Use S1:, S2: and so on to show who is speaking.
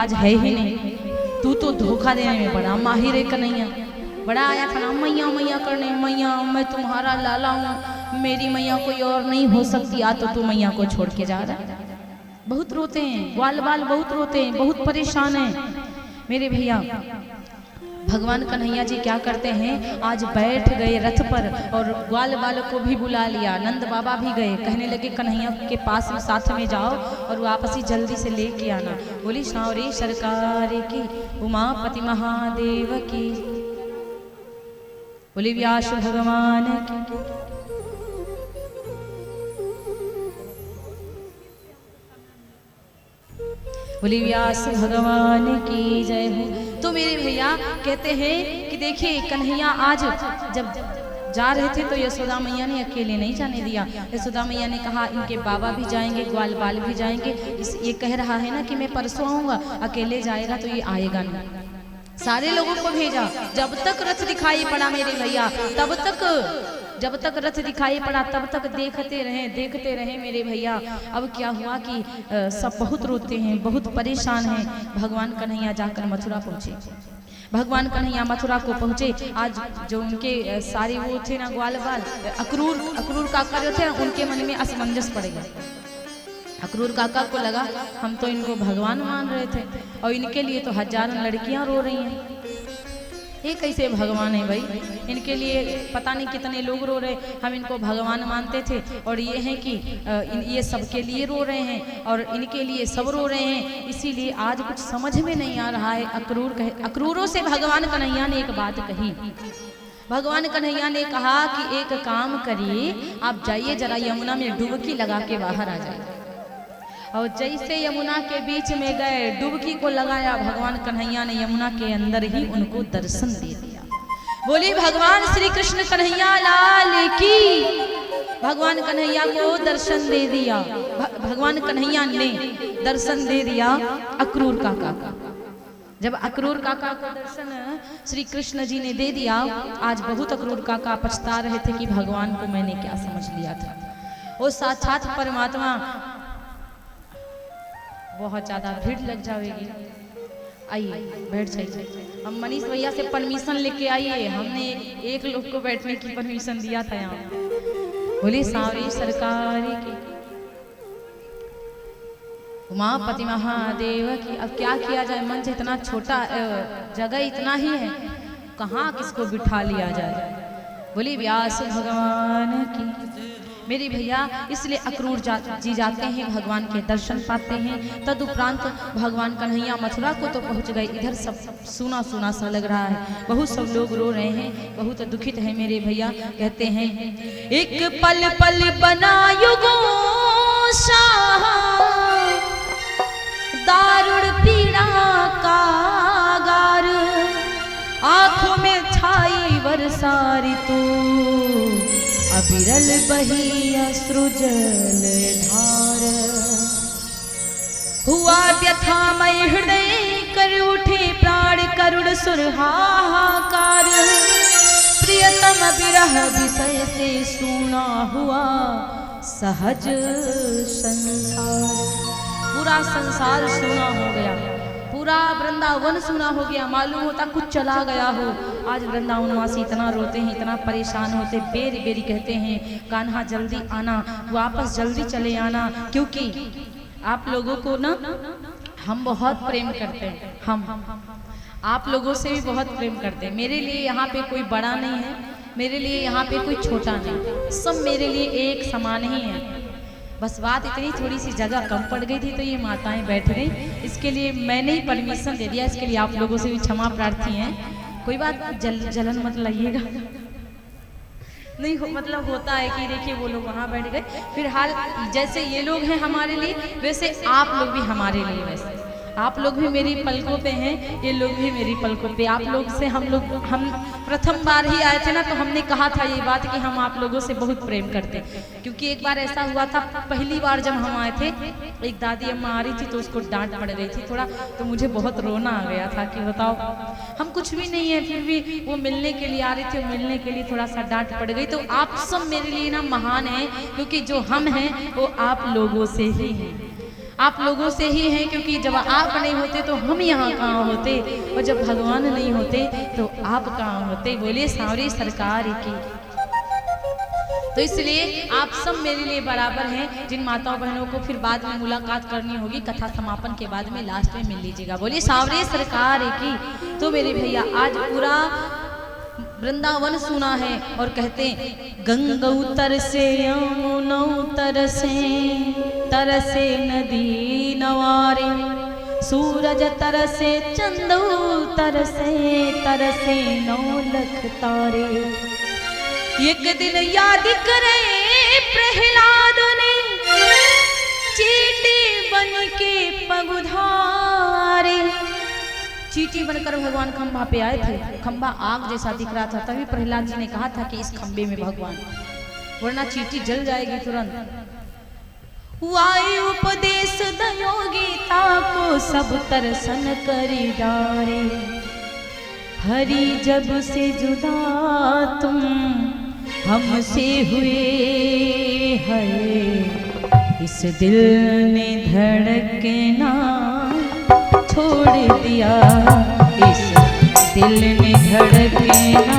S1: आज है ही नहीं। तू तो धोखा देने में बड़ा माहिर है कन्हैया। बड़ा आया था ना मैया मैया करने, मैया मैं तुम्हारा लाला हूँ, मेरी मैया कोई और नहीं हो सकती, आ तो तू मैया को छोड़ के जा रहा है। बहुत रोते हैं ग्वाल बाल, बहुत रोते हैं, बहुत परेशान हैं मेरे भैया। भगवान कन्हैया जी क्या करते हैं, आज बैठ गए रथ पर और ग्वाल बाल को भी बुला लिया। नंद बाबा भी गए, कहने लगे कन्हैया के पास में साथ में जाओ और वापस ही जल्दी से लेके आना। बोली सावरी सरकार की, उमापति महादेव की, बोली व्यास भगवान की। बोली व्यास भगवान की जय हो। तो मेरे भैया कहते हैं कि देखिए कन्हैया आज जब जा रहे थे तो यशोदा मैया ने अकेले नहीं जाने दिया। यशोदा मैया ने कहा इनके बाबा भी जाएंगे, ग्वाल बाल भी जाएंगे। ये कह रहा है ना कि मैं परसों आऊंगा, अकेले जाएगा तो ये आएगा नहीं। सारे लोगों को भेजा, जब तक रथ दिखाई पड़ा मेरे भैया, तब तक जब तक रथ दिखाई पड़ा तब तक देखते रहे मेरे भैया। अब क्या हुआ कि सब बहुत रोते हैं, बहुत परेशान हैं। भगवान कन्हैया जाकर मथुरा पहुँचे। भगवान कन्हैया मथुरा को पहुँचे। आज जो उनके सारे वो थे ना ग्वाल बाल, अक्रूर काका जो थे उनके मन में असमंजस पड़ गया। अक्रूर काका को लगा हम तो इनको भगवान मान रहे थे और इनके लिए तो हजारों लड़कियां रो रही हैं। ये कैसे भगवान है भाई, इनके लिए पता नहीं कितने लोग रो रहे, हम इनको भगवान मानते थे और ये हैं कि ये सबके लिए रो रहे हैं और इनके लिए सब रो रहे हैं। इसीलिए आज कुछ समझ में नहीं आ रहा है। अक्रूरों से भगवान कन्हैया ने एक बात कही। भगवान कन्हैया ने कहा कि एक काम करिए, आप जाइए जरा यमुना में डुबकी लगा के बाहर आ जाइए। और जैसे यमुना के बीच में गए, डुबकी को लगाया, भगवान कन्हैया ने यमुना के अंदर ही उनको दर्शन दे दिया। बोली भगवान श्री कृष्ण कन्हैया लाल की। भगवान कन्हैया को दर्शन दे दिया। भगवान कन्हैया ने दर्शन दे दिया अक्रूर काका का। जब अक्रूर काका को दर्शन श्री कृष्ण जी ने दे दिया, आज बहुत अक्रूर काका पछता रहे थे कि भगवान को मैंने क्या समझ लिया था। वो साक्षात परमात्मा। बहुत ज्यादा भीड़ लग जाएगी, आइए बैठ जाइए। हम मनीष भैया से परमिशन लेके आइए, हमने एक लोग को बैठने की परमिशन दिया था यहाँ। बोली सावरी सरकार की, उमापति महादेव की। अब क्या किया जाए, मंच इतना छोटा, जगह इतना ही है, कहाँ किसको बिठा लिया जाए। बोली व्यास भगवान की। मेरे भैया इसलिए अक्रूर जी जाते हैं, भगवान के दर्शन पाते हैं। तदुपरांत भगवान कन्हैया मथुरा को तो पहुंच गए। इधर सब सुना सुना सा लग रहा है, बहुत सब लोग रो रहे हैं, बहुत दुखित है मेरे भैया। कहते हैं एक पल पल बना युगों शाह, दारुण पीड़ा कागार, आंखों में छाई वर्षा ऋतु, अविरल बही अश्रुजल धार। हुआ व्यथामय हृदय कर उठे प्राण करुण सुर हाहाकार, प्रियतम विरह विषय से सुना हुआ सहज संसार। पूरा संसार सुना हो गया, पूरा वृंदावन सुना हो गया, मालूम होता कुछ चला गया हो। आज वृंदावनवासी इतना रोते हैं, इतना परेशान होते, बेरी बेरी कहते हैं कान्हा जल्दी आना, वापस जल्दी चले आना, क्योंकि आप लोगों को ना हम बहुत प्रेम करते हैं। हम आप लोगों से भी बहुत प्रेम करते हैं। मेरे लिए यहाँ पे कोई बड़ा नहीं है, मेरे लिए यहाँ पे कोई छोटा नहीं, सब मेरे लिए एक समान ही है। बस बात इतनी, थोड़ी सी जगह कम पड़ गई थी तो ये माताएं बैठ गई, इसके लिए मैंने ही परमिशन दे दिया। इसके लिए आप लोगों से भी क्षमा प्रार्थी हैं। कोई बात जलन मत लाइएगा। नहीं मतलब होता है कि देखिए वो लोग वहाँ बैठ गए, फिलहाल जैसे ये लोग हैं हमारे लिए, वैसे आप लोग भी हमारे लिए। वैसे आप लोग भी मेरी पलकों पे हैं, ये लोग भी मेरी पलकों पे। आप लोग से हम प्रथम बार ही आए थे ना, तो हमने कहा था ये बात कि हम आप लोगों से बहुत प्रेम करते हैं। क्योंकि एक बार ऐसा हुआ था, पहली बार जब हम आए थे, एक दादी अम्मा आ रही थी तो उसको डांट पड़ गई थी थोड़ा, तो मुझे बहुत रोना आ गया था कि बताओ हम कुछ भी नहीं है, फिर भी वो मिलने के लिए आ रही थी, मिलने के लिए थोड़ा सा डांट पड़ गई। तो आप सब मेरे लिए ना महान हैं, क्योंकि जो हम हैं वो आप लोगों से ही हैं। आप लोगों से ही हैं, क्योंकि जब आप नहीं होते तो हम यहाँ कहाँ होते, और जब भगवान नहीं होते तो आप कहाँ होते। बोलिए सांवरी सरकार की। तो इसलिए आप सब मेरे लिए बराबर हैं। जिन माताओं बहनों को फिर बाद में मुलाकात करनी होगी, कथा समापन के बाद में लास्ट में मिल लीजिएगा। बोलिए सांवरी सरकार की। तो मेरे भैया आज पूरा वृंदावन सुना है और कहते हैं गंगा तरसे यमुना तरसे तरसे नदी नवारे, सूरज तरसे चंदू तरसे तरसे 9 लख तारे। एक दिन याद करे प्रहलाद ने चींटी बन के पगुधारे। चींटी बनकर भगवान खंभा पे आए थे, खंभा आग जैसा दिख रहा था, तभी प्रहलाद जी ने कहा था कि इस खंभे में भगवान, वरना चींटी जल जाएगी तुरंत। वायु उपदेश दयो गीता को सब तरसन करी डारे, हरि जब से जुदा तुम हमसे हुए है, इस दिल ने धड़कना छोड़ दिया, इस दिल ने धड़कना